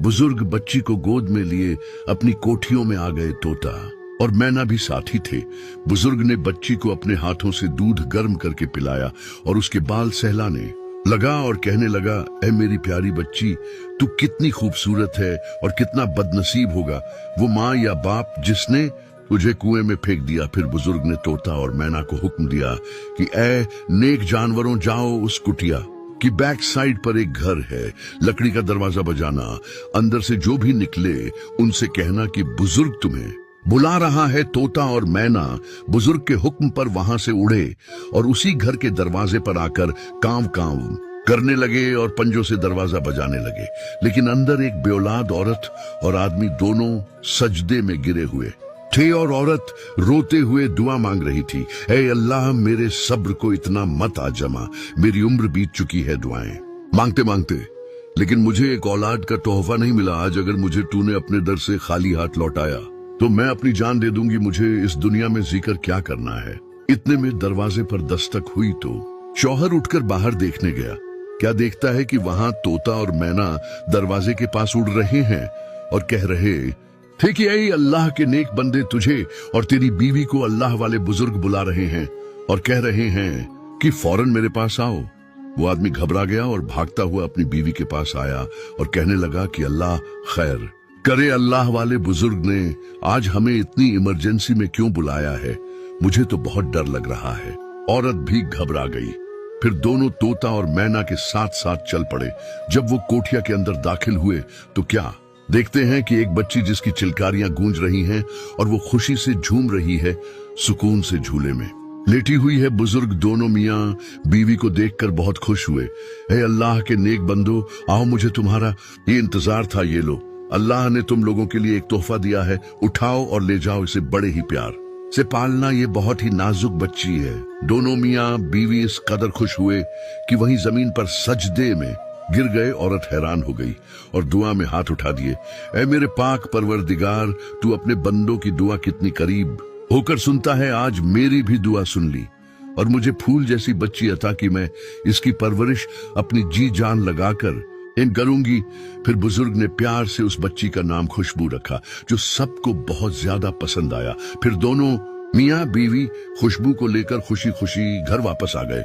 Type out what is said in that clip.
बुजुर्ग बच्ची को गोद में लिए अपनी कोठियों में आ गए। तोता और मैना भी साथी थे। बुजुर्ग ने बच्ची को अपने हाथों से दूध गर्म करके पिलाया और उसके बाल सहलाने लगा और कहने लगा, ऐ मेरी प्यारी बच्ची, तू कितनी खूबसूरत है और कितना बदनसीब होगा वो माँ या बाप जिसने तुझे कुएं में फेंक दिया। फिर बुजुर्ग ने तोता और मैना को हुक्म दिया कि ऐ नेक जानवरों, जाओ उस कुटिया की बैक साइड पर एक घर है, लकड़ी का दरवाजा बजाना, अंदर से जो भी निकले उनसे कहना कि बुजुर्ग तुम्हें बुला रहा है। तोता और मैना बुजुर्ग के हुक्म पर वहां से उड़े और उसी घर के दरवाजे पर आकर कांव कांव करने लगे और पंजों से दरवाजा बजाने लगे। लेकिन अंदर एक बेऔलाद औरत और आदमी दोनों सजदे में गिरे हुए थे और औरत रोते हुए दुआ मांग रही थी, ऐ अल्लाह मेरे सब्र को इतना मत आजमा, मेरी उम्र बीत चुकी है दुआएं मांगते मांगते, लेकिन मुझे एक औलाद का तोहफा नहीं मिला। आज अगर मुझे तूने अपने दर से खाली हाथ लौटाया तो मैं अपनी जान दे दूंगी। मुझे इस दुनिया में जीकर क्या करना है। इतने में दरवाजे पर दस्तक हुई तो शौहर उठकर बाहर देखने गया। क्या देखता है कि वहां तोता और मैना दरवाजे के पास उड़ रहे हैं और कह रहे थे कि ऐ अल्लाह के नेक बंदे, तुझे और तेरी बीवी को अल्लाह वाले बुजुर्ग बुला रहे हैं और कह रहे हैं कि फौरन मेरे पास आओ। वो आदमी घबरा गया और भागता हुआ अपनी बीवी के पास आया और कहने लगा कि अल्लाह खैर करे, अल्लाह वाले बुजुर्ग ने आज हमें इतनी इमरजेंसी में क्यों बुलाया है, मुझे तो बहुत डर लग रहा है। औरत भी घबरा गई। फिर दोनों तोता और मैना के साथ साथ चल पड़े। जब वो कोठिया के अंदर दाखिल हुए तो क्या देखते हैं कि एक बच्ची जिसकी चिल्कारियां गूंज रही हैं और वो खुशी से झूम रही है सुकून से झूले में लेटी हुई है। बुजुर्ग दोनों मियाँ बीवी को देखकर बहुत खुश हुए। हे अल्लाह के नेक बंदो, आओ, मुझे तुम्हारा ये इंतजार था, ये लो, अल्लाह ने तुम लोगों के लिए एक तोहफा दिया है, उठाओ और ले जाओ इसे बड़े ही प्यार से पालना, ये बहुत ही नाजुक बच्ची है। दोनों मियाँ बीवी इस कदर खुश हुए कि वहीं जमीन पर सजदे में गिर गए। औरत हैरान हो गई और दुआ में हाथ उठा दिए, ऐ मेरे पाक परवरदिगार, तू अपने बंदों की दुआ कितनी करीब होकर सुनता है। आज मेरी भी दुआ सुन ली और मुझे फूल जैसी बच्ची अता कि मैं इसकी परवरिश अपनी जी जान लगाकर इन करूंगी। फिर बुजुर्ग ने प्यार से उस बच्ची का नाम खुशबू रखा, जो सबको बहुत ज्यादा पसंद आया। फिर दोनों मियाँ बीवी खुशबू को लेकर खुशी खुशी घर वापस आ गए।